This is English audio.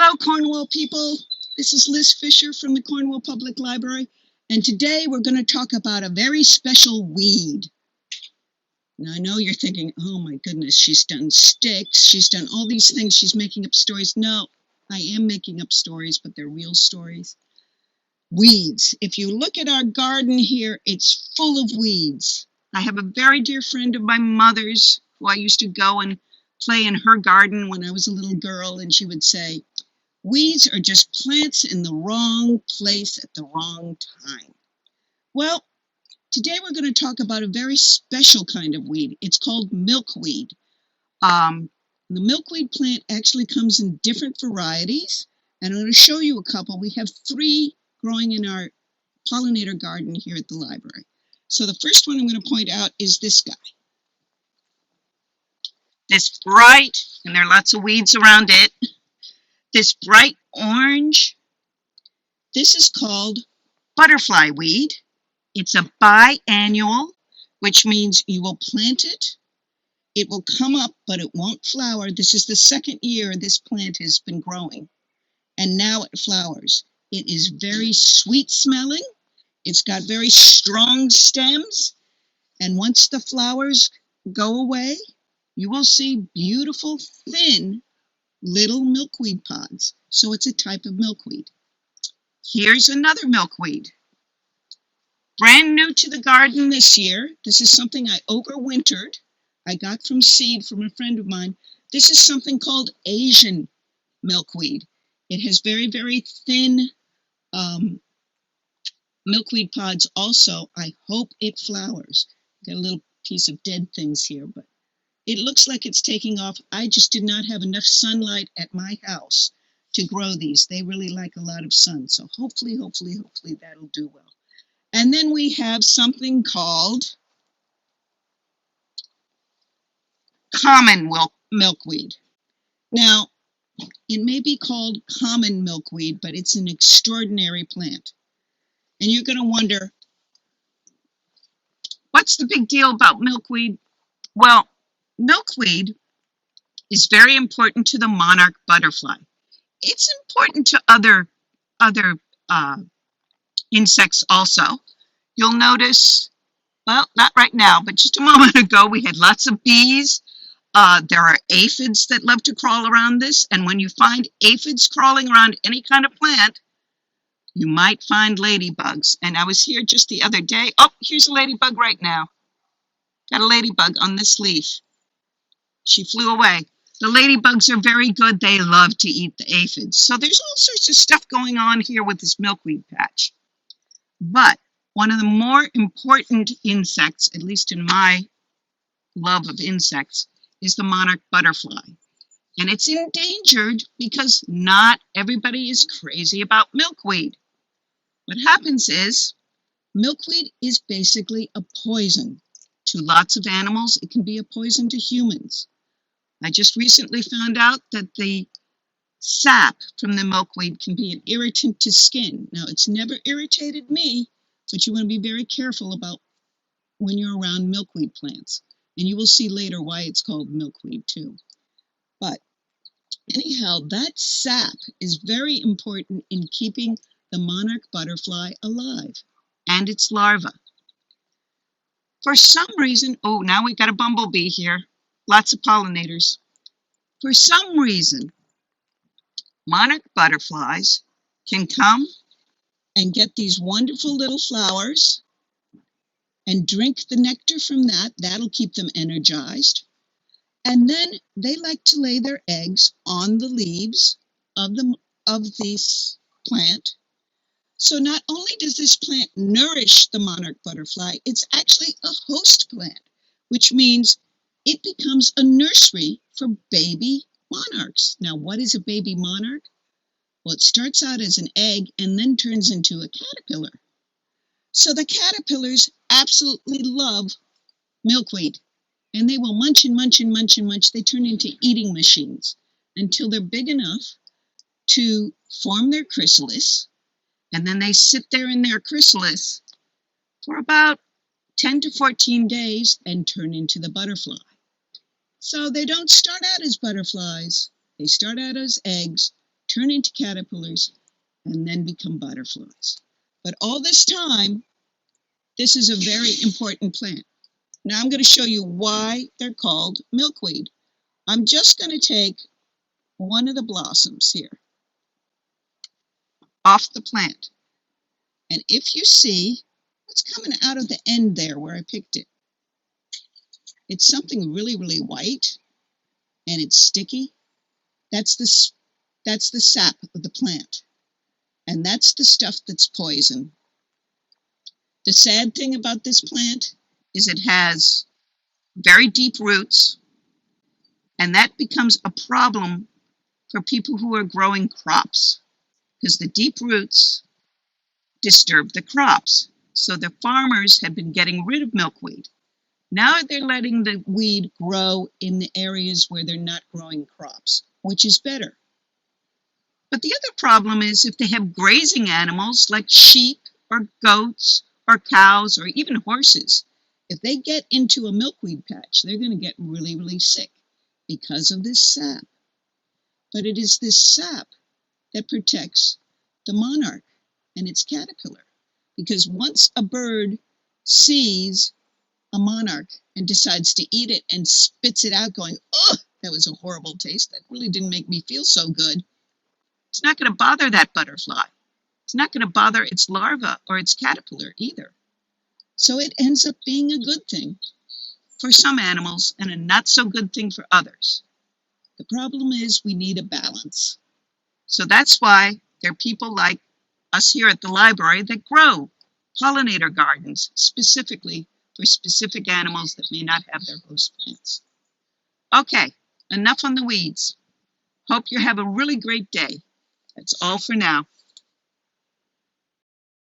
Hello, Cornwall people. This is Liz Fisher from the Cornwall Public Library, and today we're going to talk about a very special weed. Now, I know you're thinking, oh my goodness, she's done sticks, she's done all these things, she's making up stories. No, I am making up stories, but they're real stories. Weeds. If you look at our garden here, it's full of weeds. I have a very dear friend of my mother's who I used to go and play in her garden when I was a little girl, and she would say, weeds are just plants in the wrong place at the wrong time. Well, today we're going to talk about a very special kind of weed. It's called milkweed. The milkweed plant actually comes in different varieties, and I'm going to show you a couple. We have 3 growing in our pollinator garden here at the library. So the first one I'm going to point out is this guy. This bright, and there are lots of weeds around it, this bright orange, this is called butterfly weed. It's a biannual, which means you will plant it, it will come up, but it won't flower. This is the second year this plant has been growing, and now it flowers. It is very sweet smelling, it's got very strong stems, and once the flowers go away, you will see beautiful, thin, little milkweed pods. So it's a type of milkweed. Here's another milkweed. Brand new to the garden this year. This is something I overwintered. I got from seed from a friend of mine. This is something called Asian milkweed. It has very, very thin milkweed pods also. I hope it flowers. Got a little piece of dead things here, but it looks like it's taking off. I just did not have enough sunlight at my house to grow these. They really like a lot of sun. So hopefully that'll do well. And then we have something called common milkweed. Now, it may be called common milkweed, but it's an extraordinary plant. And you're going to wonder, what's the big deal about milkweed? Well, milkweed is very important to the monarch butterfly. It's important to other insects also. You'll notice, well, not right now, but just a moment ago, we had lots of bees. There are aphids that love to crawl around this, and when you find aphids crawling around any kind of plant, you might find ladybugs. And I was here just the other day. Oh, here's a ladybug right now. Got a ladybug on this leaf. She flew away. The ladybugs are very good. They love to eat the aphids. So there's all sorts of stuff going on here with this milkweed patch. But one of the more important insects, at least in my love of insects, is the monarch butterfly. And it's endangered because not everybody is crazy about milkweed. What happens is milkweed is basically a poison to lots of animals. It can be a poison to humans. I just recently found out that the sap from the milkweed can be an irritant to skin. Now, it's never irritated me, but you want to be very careful about when you're around milkweed plants. And you will see later why it's called milkweed too. But anyhow, that sap is very important in keeping the monarch butterfly alive and its larva. For some reason, oh, now we've got a bumblebee here. Lots of pollinators. For some reason, monarch butterflies can come and get these wonderful little flowers and drink the nectar from that. That'll keep them energized. And then they like to lay their eggs on the leaves of this plant. So not only does this plant nourish the monarch butterfly, it's actually a host plant, which means it becomes a nursery for baby monarchs. Now, what is a baby monarch? Well, it starts out as an egg and then turns into a caterpillar. So the caterpillars absolutely love milkweed, and they will munch and munch and munch and munch. They turn into eating machines until they're big enough to form their chrysalis, and then they sit there in their chrysalis for about 10 to 14 days and turn into the butterfly. So they don't start out as butterflies. They start out as eggs, turn into caterpillars, and then become butterflies. But all this time, this is a very important plant. Now I'm going to show you why they're called milkweed. I'm just going to take one of the blossoms here off the plant. And if you see what's coming out of the end there where I picked it, it's something really, really white and it's sticky. That's the sap of the plant. And that's the stuff that's poison. The sad thing about this plant is it has very deep roots, and that becomes a problem for people who are growing crops because the deep roots disturb the crops. So the farmers have been getting rid of milkweed. Now they're letting the weed grow in the areas where they're not growing crops, which is better. But the other problem is if they have grazing animals like sheep or goats or cows or even horses, if they get into a milkweed patch, they're going to get really, really sick because of this sap. But it is this sap that protects the monarch and its caterpillar. Because once a bird sees a monarch and decides to eat it and spits it out going, "Ugh, that was a horrible taste. That really didn't make me feel so good," it's not going to bother that butterfly. It's not going to bother its larva or its caterpillar either. So it ends up being a good thing for some animals and a not so good thing for others. The problem is we need a balance. So that's why there are people like us here at the library that grow pollinator gardens specifically for specific animals that may not have their host plants. Okay, enough on the weeds. Hope you have a really great day. That's all for now.